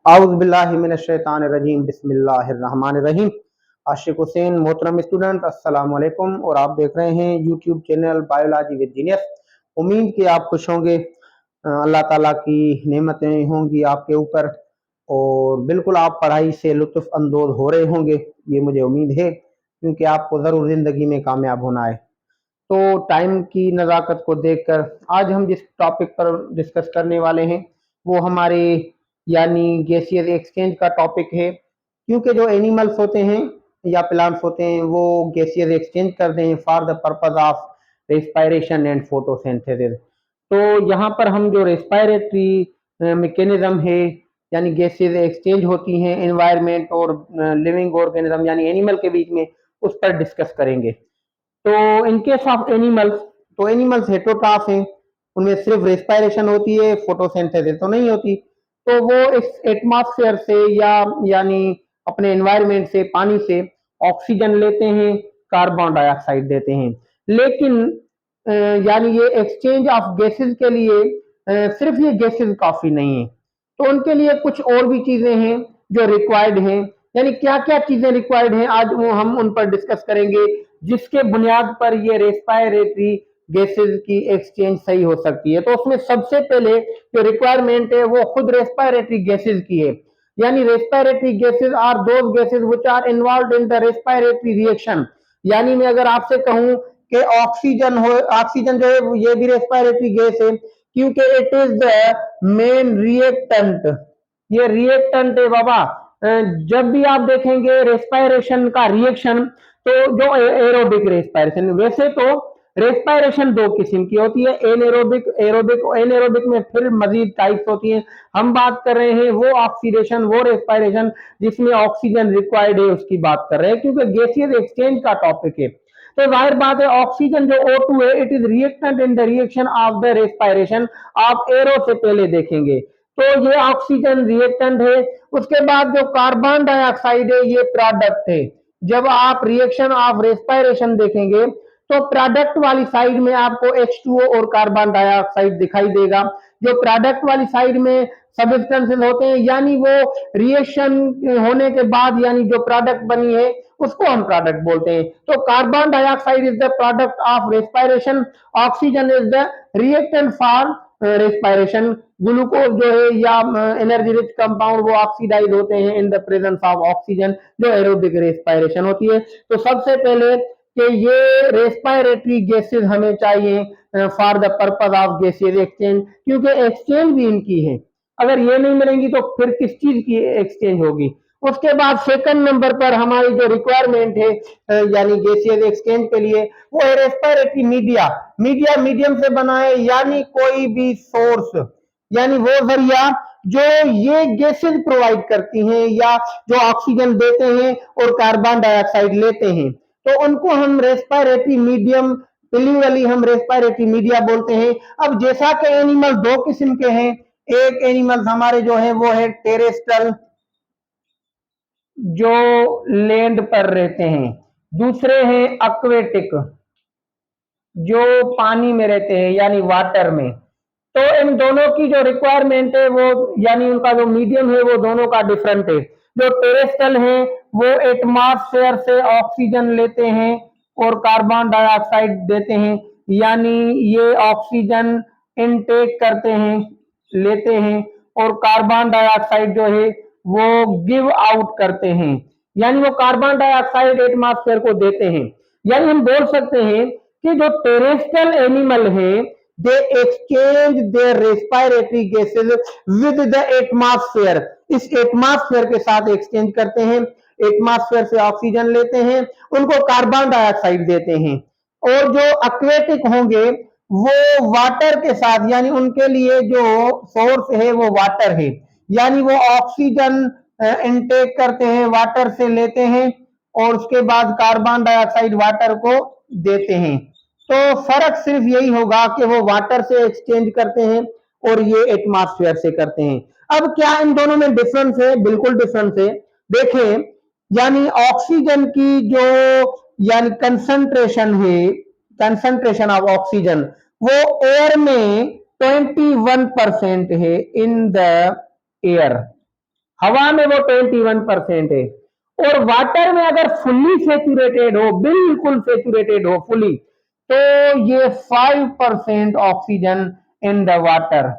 आउज़ुबिल्लाहिमिनश्शैतानिर्रजीम बिस्मिल्लाहिर्रहमानिर्रहीम। आशिक हुसैन, मोहतरम स्टूडेंट, अस्सलाम वालेकुम। और आप देख रहे हैं YouTube channel biology with genius. उम्मीद कि आप खुश होंगे। अल्लाह ताला की नेमतें होंगी आपके ऊपर और बिल्कुल आप पढ़ाई से लुत्फ़ अंदोज़ हो रहे होंगे, ये मुझे उम्मीद है, क्योंकि आपको ज़रूर ज़िंदगी में कामयाब होना है। तो टाइम की नज़ाकत को देखकर आज हम जिस टॉपिक पर डिस्कस करने वाले हैं वो हमारे यानी गैसियस एक्सचेंज का टॉपिक है, क्योंकि जो एनिमल्स होते हैं या प्लांट्स होते हैं वो गैसियस एक्सचेंज करते हैं for the purpose of respiration and photosynthesis. तो यहाँ पर हम जो रेस्पायरेटरी मैकेनिज्म है यानी गैसेज एक्सचेंज होती हैं एनवायरनमेंट और लिविंग ऑर्गेनिज्म यानी एनिमल के बीच में, उस पर डिस्कस करेंगे। तो इन केस ऑफ एनिमल्स, तो एनिमल्स हेटेरोट्रॉफ हैं, उनमें सिर्फ रेस्पायरेशन होती है, फोटोसिंथेसिस तो नहीं होती। तो वो इस एटमॉस्फेयर से या यानी अपने एनवायरनमेंट से, पानी से ऑक्सीजन लेते हैं, कार्बन डाइऑक्साइड देते हैं। लेकिन यानी ये एक्सचेंज ऑफ गैसेस के लिए सिर्फ ये गैसेस काफी नहीं है, तो उनके लिए कुछ और भी चीजें हैं जो रिक्वायर्ड हैं। यानी क्या क्या चीजें रिक्वायर्ड हैं आज वो हम उन पर डिस्कस करेंगे, जिसके बुनियाद पर ये रेस्पायरेटरी गैसेस की एक्सचेंज सही हो सकती है। तो उसमें सबसे पहले जो रिक्वायरमेंट है वो खुद रेस्पायरेटरी गैसेस की है। यानी respiratory gases are those gases which are involved in the respiratory reaction. यानी मैं अगर आपसे कहूं कि ऑक्सीजन हो, ऑक्सीजन जो है ये भी रेस्पायरेटरी गैस है, क्योंकि it is the main reactant. ये रिएक्टेंट है बाबा। जब भी आप देखेंगे रेस्पायरेशन का रिएक्शन, तो जो एरोबिक रेस्पायरेशन, वैसे तो रेस्पायरेशन दो किस्म की होती है, एनएरोबिक, एरोबिक। एनएरोबिक में फिर मजीद टाइप्स होती हैं। हम बात कर रहे हैं वो ऑक्सीडेशन, वो रेस्पायरेशन जिसमें ऑक्सीजन रिक्वायर्ड है, उसकी बात कर रहे हैं, क्योंकि गैसियस एक्सचेंज का टॉपिक है। तो जाहिर बात है ऑक्सीजन जो O2 है, it is reactant in the reaction of the respiration. आप एरो से पहले देखेंगे तो ये ऑक्सीजन रिएक्टेंट है। उसके बाद जो कार्बन डाइऑक्साइड है ये प्रोडक्ट है। जब आप रिएक्शन ऑफ रेस्पायरेशन देखेंगे तो प्रोडक्ट वाली साइड में आपको H2O और कार्बन डाइऑक्साइड दिखाई देगा। जो प्रोडक्ट वाली साइड में सब्सटेंसेस होते हैं, यानी वो रिएक्शन होने के बाद यानी जो प्रोडक्ट बनी है उसको हम प्रोडक्ट बोलते हैं। तो carbon dioxide is the product of respiration, oxygen is the reactant for respiration. Glucose जो है या एनर्जी रिच कंपाउंड वो ऑक्सीडाइज होते हैं in the presence of oxygen, जो एरोबिक रेस्पायरेशन होती है। तो सबसे पहले कि ये रेस्पायरेटरी गैसेस हमें चाहिए for the purpose of gases exchange, क्योंकि एक्सचेंज भी इनकी है। अगर ये नहीं मिलेंगी तो फिर किस चीज की एक्सचेंज होगी। उसके बाद सेकंड नंबर पर हमारी जो रिक्वायरमेंट है यानी गैसियस एक्सचेंज के लिए, वो है रेस्पायरेटरी मीडिया। मीडिया मीडियम से बना है, यानी कोई भी सोर्स, यानी वो जरिया जो ये गैसेज प्रोवाइड करती हैं या जो ऑक्सीजन देते हैं और कार्बन डाइऑक्साइड लेते हैं, तो उनको हम रेस्पायरेटरी मीडियम, प्लूरली हम रेस्पायरेटरी मीडिया बोलते हैं। अब जैसा कि एनिमल दो किस्म के हैं, एक एनिमल हमारे जो है वो है टेरेस्ट्रल, जो लैंड पर रहते हैं, दूसरे हैं एक्वेटिक, जो पानी में रहते हैं यानी वाटर में। तो इन दोनों की जो रिक्वायरमेंट है वो यानी उनका जो मीडियम है वो दोनों का डिफरेंट है। जो टेरेस्ट्रल है वो एटमॉस्फेयर से ऑक्सीजन लेते हैं और कार्बन डाइऑक्साइड देते हैं, यानी ये ऑक्सीजन इनटेक करते हैं, लेते हैं, और कार्बन डाइऑक्साइड जो है वो गिव आउट करते हैं, यानी वो कार्बन डाइऑक्साइड एटमॉस्फेयर को देते हैं। यानी हम बोल सकते हैं कि जो टेरेस्ट्रियल एनिमल है, दे exchange there respiratory gases with the atmosphere, इस एटमॉस्फेयर के साथ एक्सचेंज करते हैं। एटमॉस्फेयर से ऑक्सीजन लेते हैं, उनको कार्बन डाइऑक्साइड देते हैं। और जो एक्वेटिक होंगे वो वाटर के साथ, यानी उनके लिए जो सोर्स है वो वाटर है, यानी वो ऑक्सीजन इनटेक करते हैं, वाटर से लेते हैं और उसके बाद कार्बन डाइऑक्साइड वाटर को देते हैं। तो फर्क सिर्फ यही होगा कि वो वाटर से एक्सचेंज करते हैं और ये एटमॉस्फेयर से करते हैं। अब क्या इन दोनों में डिफरेंस है? बिल्कुल डिफरेंस है। देखें, यानी ऑक्सीजन की जो यानी कंसंट्रेशन है, कंसंट्रेशन ऑफ ऑक्सीजन वो एयर में 21% है इन द एयर। हवा में वो 21% है। और वाटर में अगर फुल्ली सेचुरेटेड हो, बिल्कुल सेचुरेटेड हो फुली, तो ये 5% ऑक्सीजन इन द वाटर,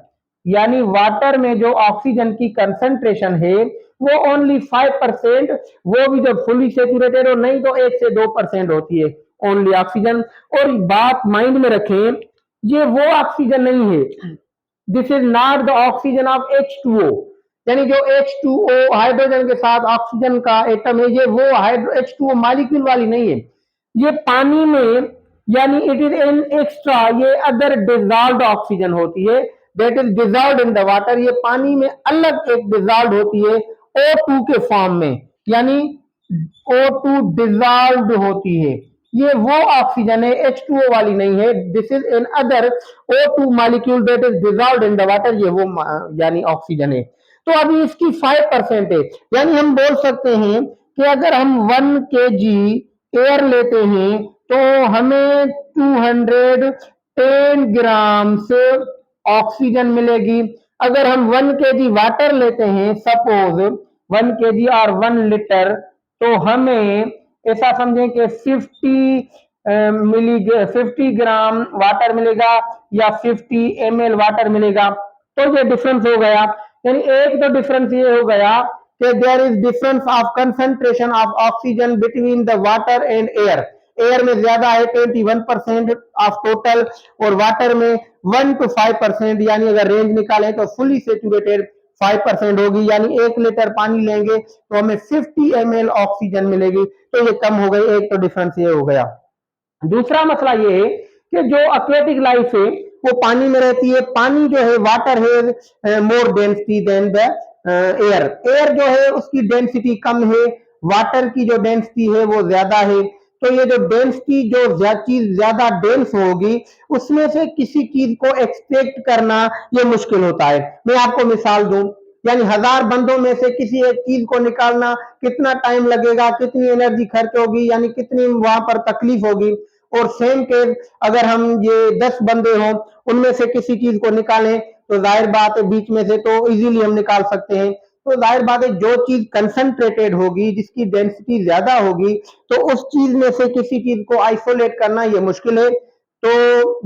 यानी वाटर में जो ऑक्सीजन की कंसंट्रेशन है वो ओनली 5%, वो भी जब फुली सेचुरेटेड हो, नहीं तो 1 से 2% होती है ओनली ऑक्सीजन। और बात माइंड में रखें, ये वो ऑक्सीजन नहीं है, this is not the oxygen of H2O, यानी जो H2O हाइड्रोजन के साथ ऑक्सीजन का एटम है, ये वो H2O मॉलिक्यूल वाली नहीं है, ये पानी में, यानी इट इज एन एक्स्ट्रा, ये अदर डिजॉल्व्ड ऑक्सीजन होती है, that is dissolved in the water, ये पानी में अलग एक डिजॉल्व होती है O2 के फॉर्म में, यानी O2 डिजॉल्व्ड होती है, ये वो ऑक्सीजन है, H2O वाली नहीं है, this is an other O2 molecule that is dissolved in the water, ये वो यानी ऑक्सीजन है। तो अभी इसकी 5% है, यानी हम बोल सकते हैं कि अगर हम 1 kg एयर लेते हैं तो हमें 210 ग्राम से ऑक्सीजन मिलेगी। अगर हम 1 kg वाटर लेते हैं, सपोज 1 kg और 1 लीटर, तो हमें ऐसा समझें कि 50 ग्राम वाटर मिलेगा या 50 ml वाटर मिलेगा, तो ये डिफरेंस हो गया। यानी एक तो डिफरेंस ये हो गया कि there is difference of concentration of oxygen between the water and air, air में ज्यादा है 21% ऑफ टोटल, और वाटर में 1 to 5%, यानी अगर रेंज निकालें तो फुली सेचुरेटेड 5% होगी, यानी 1 लीटर पानी लेंगे तो हमें 50 ml ऑक्सीजन मिलेगी, तो ये कम हो गई, एक तो डिफरेंस ये हो गया। दूसरा मसला ये है कि जो एक्वेटिक लाइफ है वो पानी में रहती है, पानी जो है वाटर है more density than the air, air जो है उसकी डेंसिटी कम है, वाटर की जो डेंसिटी है वो ज्यादा है। तो ये जो डेंसिटी, जो चीज ज्यादा डेंस होगी उसमें से किसी चीज को एक्सट्रैक्ट करना ये मुश्किल होता है। मैं आपको मिसाल दूं, यानी 1000 बंदों में से किसी एक चीज को निकालना कितना टाइम लगेगा, कितनी एनर्जी खर्च होगी, यानी कितनी वहां पर तकलीफ होगी। और सेम केस अगर हम ये 10 बंदे हों, उनमें से किसी चीज को निकालें तो जाहिर बात है बीच में से तो इजीली हम निकाल सकते हैं। तो जाहिर बात है जो चीज कंसंट्रेटेड होगी, जिसकी डेंसिटी ज्यादा होगी, तो उस चीज में से किसी चीज को आइसोलेट करना ये मुश्किल है। तो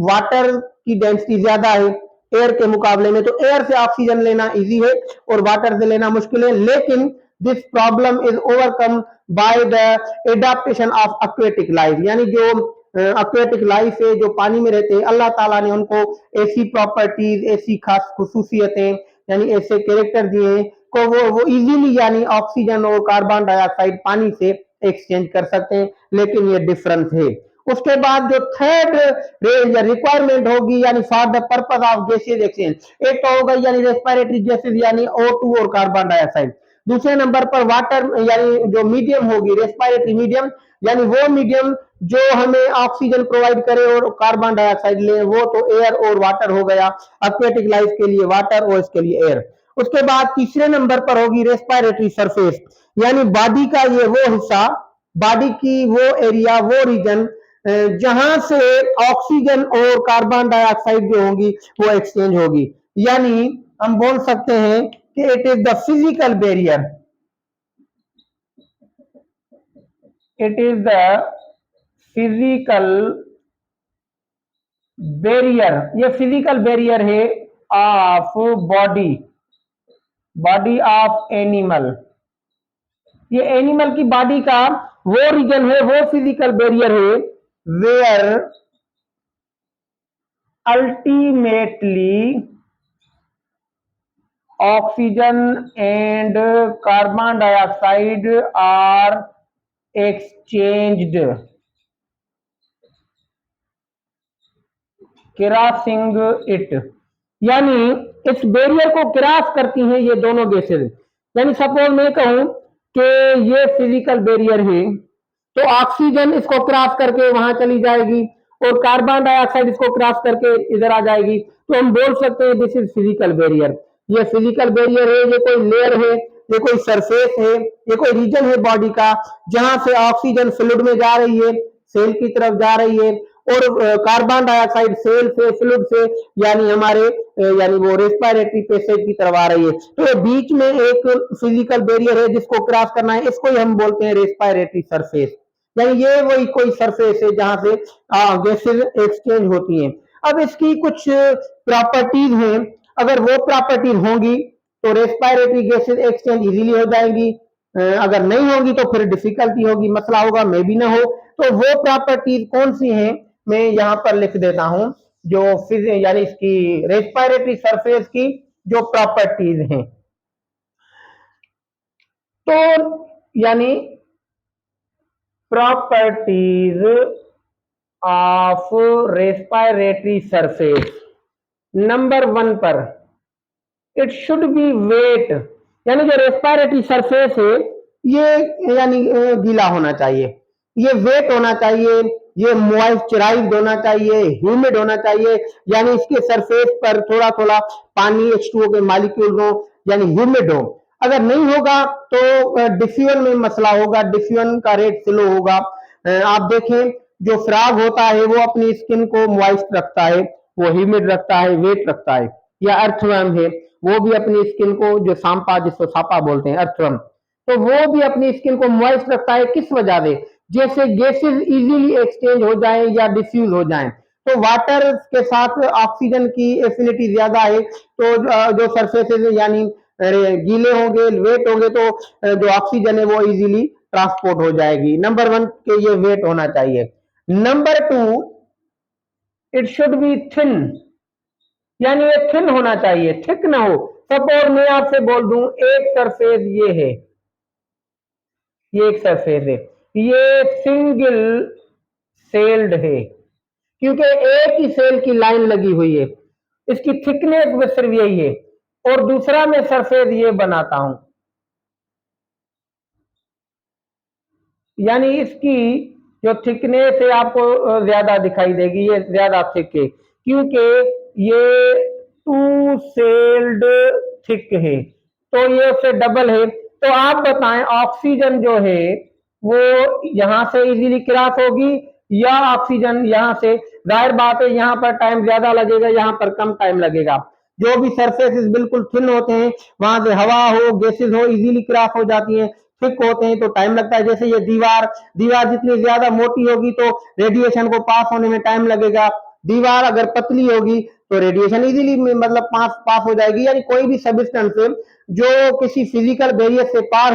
वाटर की डेंसिटी ज्यादा है एयर के मुकाबले में, तो एयर से ऑक्सीजन लेना इजी है और वाटर से लेना मुश्किल है, लेकिन this problem is overcome by the adaptation of aquatic life, यानी जो एक्वेटिक लाइफ है, जो पानी में रहते हैं, अल्लाह ताला ने उनको ऐसी प्रॉपर्टीज, ऐसी खास खुसूसियतें, यानी ऐसे कैरेक्टर दिए हैं को वो इजीली यानी ऑक्सीजन और कार्बन डाइऑक्साइड पानी से एक्सचेंज कर सकते हैं, लेकिन ये डिफरेंस है। उसके बाद जो थर्ड रेंज रिक्वायरमेंट होगी, यानी for the purpose of gases exchange, एक तो होगा यानी रेस्पिरेटरी गैसेज यानी O2 और कार्बन डाइऑक्साइड। दूसरे नंबर पर वाटर, यानी जो मीडियम होगी रेस्पिरेटरी मीडियम, यानी वो मीडियम जो हमें ऑक्सीजन प्रोवाइड करे और कार्बन डाइऑक्साइड ले, वो तो एयर और वाटर हो गया, एक्वेटिक लाइफ के लिए वाटर और इसके लिए एयर। उसके बाद तीसरे नंबर पर होगी रेस्पिरेटरी सरफेस, यानी बॉडी का ये वो हिस्सा, बॉडी की वो एरिया, वो रीजन जहां से ऑक्सीजन और कार्बन डाइऑक्साइड जो होगी वो एक्सचेंज होगी, यानी हम बोल सकते हैं कि it is the physical barrier, it is the physical barrier, ये फिजिकल बैरियर है of body, body of animal, ये एनिमल की बॉडी का वो रीजन है, वो फिजिकल बैरियर है where ultimately oxygen and carbon dioxide are exchanged crossing it, यानी इस बैरियर को क्रॉस करती हैं ये दोनों गैसेज। यानी सपोज मैं कहूं कि ये फिजिकल बैरियर है, तो ऑक्सीजन इसको क्रॉस करके वहां चली जाएगी और कार्बन डाइऑक्साइड इसको क्रॉस करके इधर आ जाएगी, तो हम बोल सकते हैं दिस इज फिजिकल बैरियर। ये फिजिकल बैरियर है, ये कोई लेयर है, ये कोई सरफेस है, ये कोई रीजन है बॉडी का जहां से ऑक्सीजन फ्लूइड में जा रही है, सेल की तरफ जा रही है, और कार्बन डाइऑक्साइड सेल से, फ्लूइड से, यानी हमारे यानी वो रेस्पिरेटरी पैसेज की तरफ आ रही है। तो ये बीच में एक फिजिकल बैरियर है जिसको क्रॉस करना है, इसको ही हम बोलते हैं रेस्पिरेटरी सरफेस। यानी ये वही कोई सरफेस है जहां से गैसेज एक्सचेंज होती हैं। अब इसकी कुछ प्रॉपर्टीज हैं, अगर वो प्रॉपर्टीज होंगी तो रेस्पिरेटरी गैसेज एक्सचेंज इजीली हो जाएंगी, अगर नहीं होगी तो फिर डिफिकल्टी होगी, मसला होगा, मे भी ना हो। तो वो प्रॉपर्टीज कौन सी हैं मैं यहाँ पर लिख देता हूं, जो यानी इसकी रेस्पिरेटरी सरफेस की जो प्रॉपर्टीज हैं। तो यानी properties of respiratory surface, number 1 पर इट शुड बी वेट, यानी जो रेस्पिरेटरी सरफेस है ये यानी गीला होना चाहिए, ये वेट होना चाहिए, ये मॉइस्चराइज्ड होना चाहिए, ह्यूमिड होना चाहिए, यानी इसके सरफेस पर थोड़ा थोड़ा पानी H2O के मॉलिक्यूल हो, यानी ह्यूमिड हो। अगर नहीं होगा तो डिफ्यूजन में मसला होगा, डिफ्यूजन का रेट स्लो होगा। आप देखें जो फ्रॉग होता है वो अपनी स्किन को मॉइस्ट रखता है, वो ह्यूमिड रखता है, वेट रखता है। या अर्थवर्म है, वो भी अपनी स्किन को, जो सांपा जिसको सापा बोलते हैं अर्थवर्म, तो वो भी अपनी स्किन को मॉइस्ट रखता है। किस वजह से? जैसे गैसेस इजीली एक्सचेंज हो जाएं या डिफ्यूज हो जाएं। तो वाटर के साथ ऑक्सीजन की एफिनिटी ज्यादा है, तो जो सरफेसेस यानी गीले होंगे, वेट होंगे, तो जो ऑक्सीजन है वो इजीली ट्रांसपोर्ट हो जाएगी। नंबर 1 के ये वेट होना चाहिए। Number 2 it should B thin, यानी ये थिन होना चाहिए, थिक ना हो। सपोज मैं आपसे बोल दूं एक सरफेस ये है, ये एक सरफेस है, ये सिंगल सेल्ड है, क्योंकि एक ही सेल की लाइन लगी हुई है, इसकी थिकनेस भी सिर्फ यही है। और दूसरा मैं सरफेस ये बनाता हूं, यानी इसकी जो थिकनेस है आपको ज्यादा दिखाई देगी, ये ज्यादा थिक है क्योंकि ये 2 सेल्ड थिक है, तो ये उससे डबल है। तो आप बताएं ऑक्सीजन जो है वो यहां से इजीली क्रॉस होगी या ऑक्सीजन यहां से? जाहिर बात है यहां पर टाइम ज्यादा लगेगा, यहां पर कम टाइम लगेगा। जो भी सरफेसेस बिल्कुल थिन होते हैं वहां से हवा हो, गैसेस हो, इजीली क्रॉस हो जाती है। थिक होते हैं तो टाइम लगता है। जैसे ये दीवार, दीवार जितनी ज्यादा मोटी होगी तो रेडिएशन को पास होने में टाइम लगेगा, दीवार अगर पतली होगी तो रेडिएशन इजीली मतलब पास हो जाएगी। यानी कोई भी सब्सटेंस जो किसी फिजिकल बैरियर से पार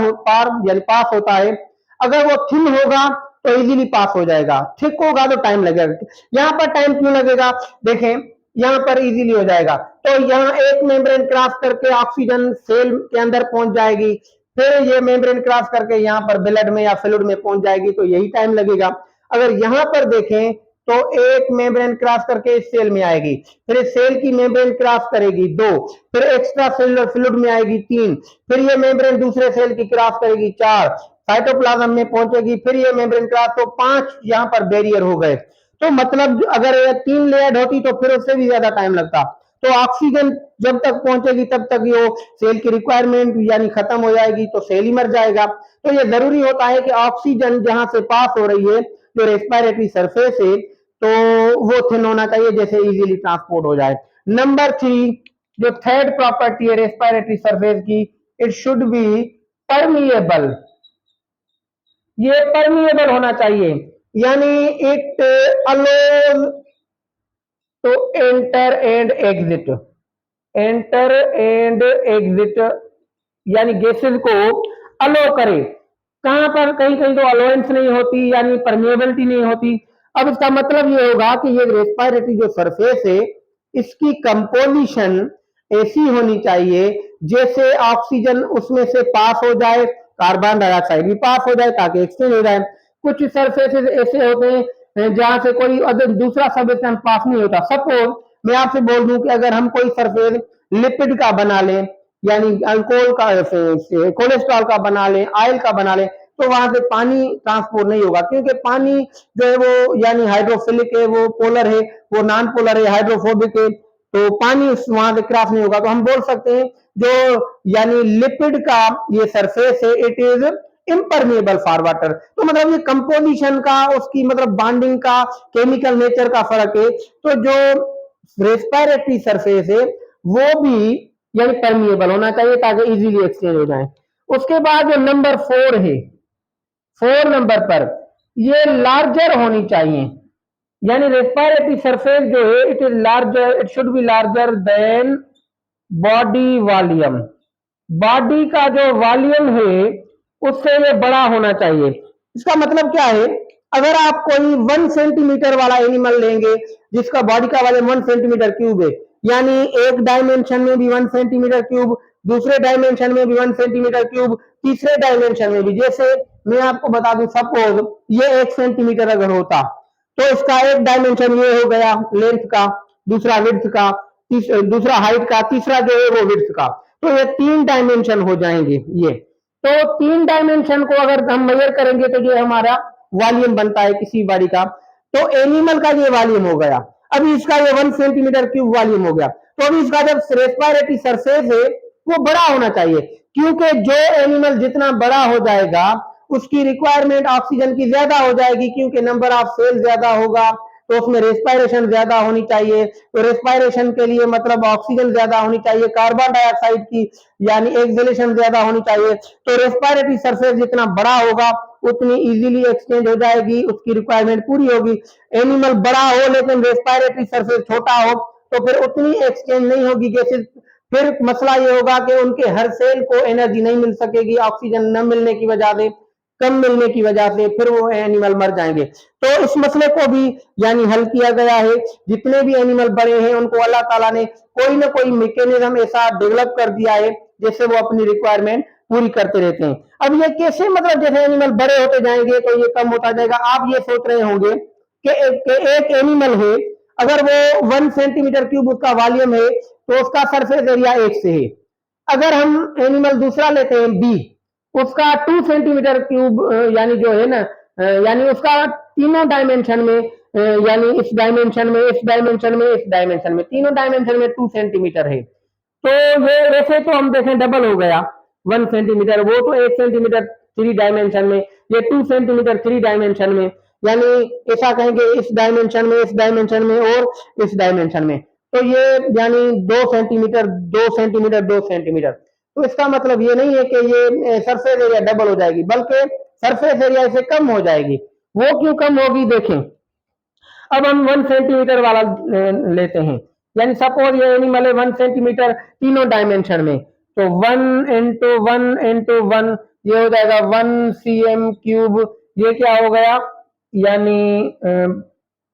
यानी पास होता है, अगर वो थिन होगा तो इजीली पास हो जाएगा, थिक होगा तो टाइम लगेगा। यहाँ पर टाइम क्यों लगेगा? देखें यहाँ पर इजीली हो जाएगा, तो यहाँ एक मेम्ब्रेन क्रॉस करके ऑक्सीजन सेल के अंदर पहुंच जाएगी, फिर ये मेम्ब्रेन क्रॉस करके यहाँ पर ब्लड में या फ्लूइड में पहुंच जाएगी, तो यही टाइम लगेगा। अगर यहाँ पर देखें तो एक मेम्ब्रेन क्रॉस करके इस सेल में आएगी, फिर इस सेल की मेम्ब्रेन क्रॉस करेगी 2, फिर एक्स्ट्रा सेलुलर फ्लूइड में आएगी 3, फिर ये मेम्ब्रेन दूसरे सेल की क्रॉस करेगी 4, साइटोप्लाज्म में पहुंचेगी, फिर ये मेम्ब्रेन क्रॉस, तो 5 यहाँ पर बैरियर हो गए। तो मतलब अगर 3 लेयर होती तो फिर उससे भी ज्यादा टाइम लगता। तो ऑक्सीजन जब तक पहुंचेगी तब तक ये सेल की रिक्वायरमेंट यानी खत्म हो जाएगी, तो सेल ही मर जाएगा। तो ये जरूरी होता है कि ऑक्सीजन जहां से पास हो रही है, जो रेस्पिरेटरी सरफेस है, तो वो थिन होना चाहिए जैसे इजीली ट्रांसपोर्ट हो जाए। नंबर 3 जो थर्ड प्रॉपर्टी है रेस्पिरेटरी सरफेस की, इट शुड बी परमिएबल, ये परमिएबल होना चाहिए, यानी it allows to enter and exit, enter and exit, यानी गैसेस को अलो करे। कहां पर? कहीं कहीं तो अलोएंस नहीं होती, यानी परमिएबिलिटी नहीं होती। अब इसका मतलब ये होगा कि ये रेस्पिरेटरी जो सरफेस है इसकी कंपोजिशन ऐसी होनी चाहिए जैसे ऑक्सीजन उसमें से पास हो जाए, कार्बन डाइऑक्साइड भी पास हो जाए ताकि एक्सचेंज हो जाए। कुछ सरफेसेस ऐसे होते हैं जहां से कोई अगर दूसरा सब्सटेंस पास नहीं होता। सपोज मैं आपसे बोल दूं कि अगर हम कोई सरफेस लिपिड का बना लें, यानी अल्कोहल का, कोलेस्ट्रॉल का बना लें, ऑयल का बना लें, तो वहां से पानी ट्रांसपोर्ट नहीं होगा, क्योंकि पानी जो है वो यानी हाइड्रोफिलिक है, वो पोलर है, वो नॉन पोलर है, हाइड्रोफोबिक है, तो पानी वहां से क्रॉस नहीं होगा। तो हम बोल सकते हैं जो यानी लिपिड का ये सरफेस है, it is impermeable for water. तो मतलब ये कंपोजिशन का, उसकी मतलब बॉन्डिंग का, केमिकल नेचर का फर्क है। तो जो रेस्पिरेटरी सरफेस है वो भी यानी परमिएबल होना चाहिए ताकि इजीली एक्सचेंज हो जाए। उसके बाद जो नंबर 4 है, 4 नंबर पर ये लार्जर होनी चाहिए, यानी रेस्पिरेटरी सरफेस जो है it is larger, it should be larger than body volume. Body का जो वॉल्यूम है उससे ये बड़ा होना चाहिए। इसका मतलब क्या है, अगर आप कोई 1 सेंटीमीटर वाला एनिमल लेंगे जिसका बॉडी का वॉल्यूम 1 सेंटीमीटर क्यूब है, यानी एक डायमेंशन में भी 1 सेंटीमीटर क्यूब, दूसरे डायमेंशन में भी 1 सेंटीमीटर क्यूब, तीसरे डायमेंशन में भी। जैसे मैं आपको बता दूं, सपोज ये 1 सेंटीमीटर अगर होता तो इसका एक डायमेंशन ये हो गया लेंथ का, दूसरा विड्थ का, दूसरा हाइट का, तीसरा जो है वो विड्थ का। तो ये 3 डायमेंशन हो जाएंगे ये। तो 3 डायमेंशन को अगर हम मेजर करेंगे तो ये हमारा वॉल्यूम बनता है किसी बॉडी का। तो एनिमल का ये वॉल्यूम हो गया। अभी इसका ये 1 सेंटीमीटर क्यूब वॉल्यूम हो गया। तो अभी इसका जब रेस्पिरेटरी सरफेस है वो बड़ा होना चाहिए, क्योंकि जो एनिमल जितना बड़ा हो जाएगा उसकी रिक्वायरमेंट ऑक्सीजन की ज्यादा हो जाएगी, क्योंकि नंबर ऑफ सेल ज्यादा होगा तो उसमें रेस्पिरेशन ज्यादा होनी चाहिए। तो रेस्पिरेशन के लिए मतलब ऑक्सीजन ज्यादा होनी चाहिए, कार्बन डाइऑक्साइड की यानी एक्सहेलेशन ज्यादा होनी चाहिए। तो रेस्पिरेटरी सरफेस जितना बड़ा होगा उतनी इजीली एक्सचेंज हो जाएगी, उसकी रिक्वायरमेंट पूरी होगी। एनिमल बड़ा हो लेकिन रेस्पिरेटरी सरफेस छोटा हो तो फिर उतनी एक्सचेंज नहीं होगी। जैसे फिर मसला ये होगा कि उनके हर सेल को एनर्जी नहीं मिल सकेगी, ऑक्सीजन न मिलने की वजह से, कम मिलने की वजह से फिर वो एनिमल मर जाएंगे। तो इस मसले को भी यानी हल किया गया है। जितने भी एनिमल बड़े हैं उनको अल्लाह ताला ने कोई ना कोई मैकेनिज्म ऐसा डेवलप कर दिया है जिससे वो अपनी रिक्वायरमेंट पूरी करते रहते हैं। अब ये कैसे, मतलब जैसे एनिमल बड़े होते जाएंगे तो ये कम होता जाएगा। आप ये सोच रहे होंगे कि एक एनिमल है, अगर वो 1 सेंटीमीटर क्यूब उसका वॉल्यूम है तो उसका सरफेस एरिया 1 से है। अगर हम एनिमल दूसरा लेते हैं बी, उसका 2 सेंटीमीटर क्यूब यानी जो है ना, यानी उसका तीनों डायमेंशन में, यानी इस डायमेंशन में, इस डायमेंशन में, इस डायमेंशन में, तीनों डायमेंशन में 2 सेंटीमीटर है। तो ये वैसे तो हम देखें डबल हो गया 1 सेंटीमीटर, वो तो 1 सेंटीमीटर 3 डायमेंशन में, ये 2 सेंटीमीटर 3 डायमेंशन में, यानी ऐसा कहेंगे इस डायमेंशन में, इस डायमेंशन में और इस डायमेंशन में। तो ये यानी 2 सेंटीमीटर 2 सेंटीमीटर 2 सेंटीमीटर। तो इसका मतलब ये नहीं है कि ये सरफेस एरिया डबल हो जाएगी, बल्कि सरफेस एरिया से कम हो जाएगी। वो क्यों कम होगी देखें। अब हम 1 सेंटीमीटर वाला लेते हैं, यानी सपोज ये एनिमल है 1 सेंटीमीटर तीनों डायमेंशन में, तो 1 × 1 × 1 ये हो जाएगा 1 cm क्यूब। ये क्या हो गया, यानी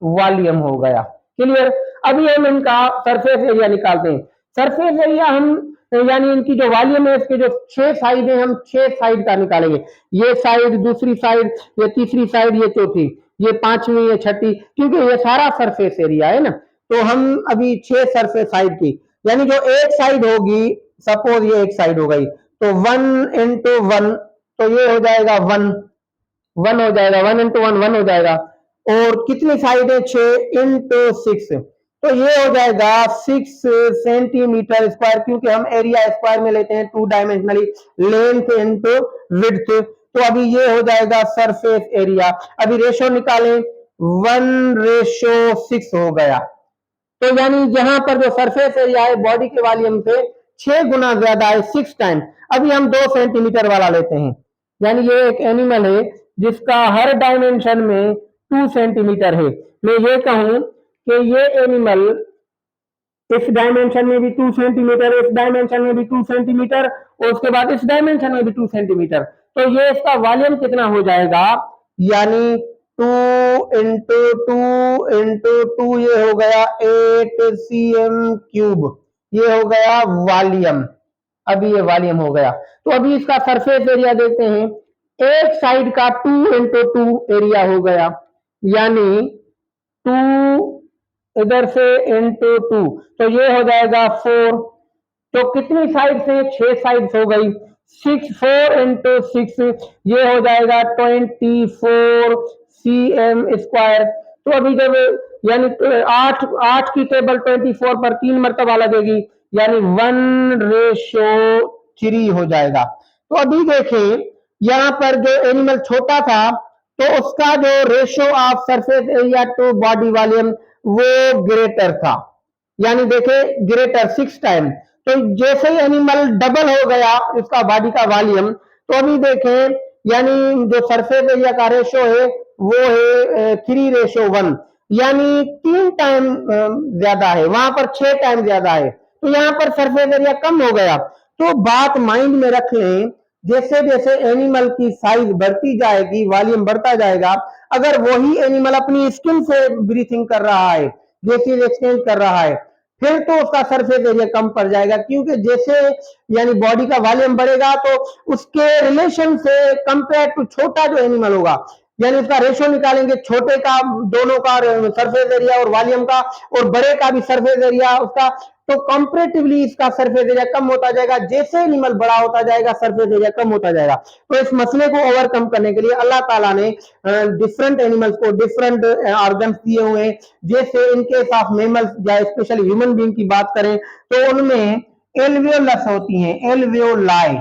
वॉल्यूम हो गया। क्लियर। अभी हम इनका सरफेस एरिया निकालते हैं। सरफेस एरिया हम यानी इनकी जो वॉल्यूम है इसके जो 6 साइड है हम 6 साइड का निकालेंगे। ये साइड, दूसरी साइड, ये तीसरी साइड, ये चौथी, ये पांचवी, ये छठी, क्योंकि ये सारा सरफेस एरिया है ना। तो हम अभी 6 सरफेस साइड की, यानी जो एक साइड होगी, सपोज ये एक साइड हो गई, तो 1 × 1, तो ये हो जाएगा 1 हो जाएगा, 1 × 1 1 हो जाएगा। और कितनी साइड है, 6 × 6, तो ये हो जाएगा 6 सेंटीमीटर स्क्वायर, क्योंकि हम एरिया स्क्वायर में लेते हैं 2 डायमेंशनली, लेंथ इंटू विड्थ। तो अभी ये हो जाएगा सरफेस एरिया। अभी रेशो निकालें, 1:6 हो गया। तो यानी जहां पर जो सरफेस एरिया है बॉडी के वॉल्यूम से 6 गुना ज्यादा है, 6 टाइम। अभी हम 2 सेंटीमीटर वाला लेते हैं, यानी ये एक एनिमल है जिसका हर डायमेंशन में 2 सेंटीमीटर है। मैं ये कहूं कि ये एनिमल इस डायमेंशन में भी 2 सेंटीमीटर, इस डायमेंशन में भी 2 सेंटीमीटर, और उसके बाद इस डायमेंशन में भी 2 सेंटीमीटर। तो ये इसका वॉल्यूम कितना हो जाएगा, यानी 2 × 2 ये हो गया 8 cm क्यूब, ये हो गया वॉल्यूम। अभी ये वॉल्यूम हो गया। तो अभी इसका सरफेस एरिया देखते हैं, एक साइड का 2 × 2 एरिया हो गया, यानी 2 इधर से इंटू 2, तो ये हो जाएगा 4। तो कितनी साइड से, 6 साइड हो गई, 4 × 6 ये हो जाएगा 24 cm स्क्वायर। तो अभी जब यानी 8 की टेबल 24 पर 3 मरतबा लगेगी, यानी 1:3 हो जाएगा। तो अभी देखें यहाँ पर जो एनिमल छोटा था तो उसका जो ratio of surface area to body volume वो ग्रेटर था, यानी देखे ग्रेटर 6 टाइम। तो जैसे ही एनिमल डबल हो गया उसका बॉडी का वॉल्यूम, तो अभी देखें यानी जो सरफेस एरिया का रेशो है वो है 3:1, यानी 3 टाइम ज्यादा है, वहां पर 6 टाइम ज्यादा है, तो यहाँ पर सरफेस एरिया कम हो गया। तो बात माइंड में रख लें, जैसे जैसे एनिमल की साइज बढ़ती जाएगी वॉल्यूम बढ़ता जाएगा, अगर वही एनिमल अपनी स्किन से ब्रीथिंग कर रहा है, गैसेज एक्सचेंज कर रहा है, फिर तो उसका सरफेस एरिया कम पड़ जाएगा, क्योंकि जैसे यानी बॉडी का वॉल्यूम बढ़ेगा तो उसके रिलेशन से कंपेयर टू छोटा जो एनिमल होगा, यानी उसका रेशो निकालेंगे छोटे का दोनों का सरफेस एरिया और वॉल्यूम का, और बड़े का भी सरफेस एरिया उसका, तो कंपैरेटिवली इसका सरफेस एरिया कम होता जाएगा। जैसे एनिमल बड़ा होता जाएगा सरफेस एरिया कम होता जाएगा। तो इस मसले को ओवरकम करने के लिए अल्लाह ताला ने डिफरेंट एनिमल्स को डिफरेंट ऑर्गन्स दिए हुए हैं। जैसे इन केस ऑफ मेमल्स या स्पेशली ह्यूमन बीइंग की बात करें तो उनमें एल्वियोलस होती हैं, एल्वियोलाई।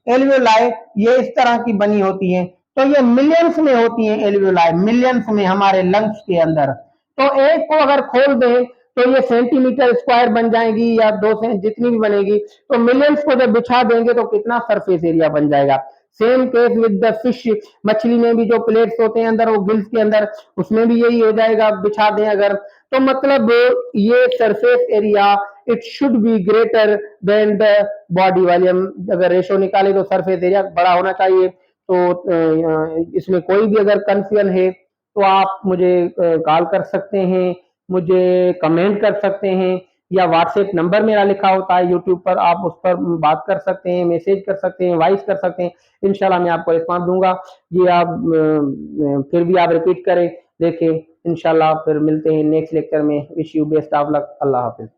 एल्वियोलाई ये इस तरह की बनी होती हैं, तो ये मिलियंस में होती हैं एल्वियोलाई, मिलियंस में हमारे लंग्स के अंदर। तो एक को अगर खोल दें तो ये सेंटीमीटर स्क्वायर बन जाएगी या 2 से जितनी भी बनेगी, तो मिलियंस को जब बिछा देंगे तो कितना सरफेस एरिया बन जाएगा। Same case with the fish, मछली में भी जो प्लेट्स होते हैं अंदर वो गिल्स के अंदर, उसमें भी यही हो जाएगा बिछा दें अगर, तो मतलब ये surface area it should be greater than the body volume. अगर रेशो निकाले तो सरफेस एरिया बड़ा होना चाहिए। तो इसमें कोई भी अगर कंफ्यूजन है तो आप मुझे कॉल कर सकते हैं, मुझे कमेंट कर सकते हैं, या व्हाट्सएप नंबर मेरा लिखा होता है यूट्यूब पर, आप उस पर बात कर सकते हैं, मैसेज कर सकते हैं, वॉइस कर सकते हैं, इंशाल्लाह मैं आपको रिस्पॉन्स दूंगा। ये आप फिर भी आप रिपीट करें, देखें, इंशाल्लाह फिर मिलते हैं नेक्स्ट लेक्चर में। Wish you best of luck. Allah Hafiz.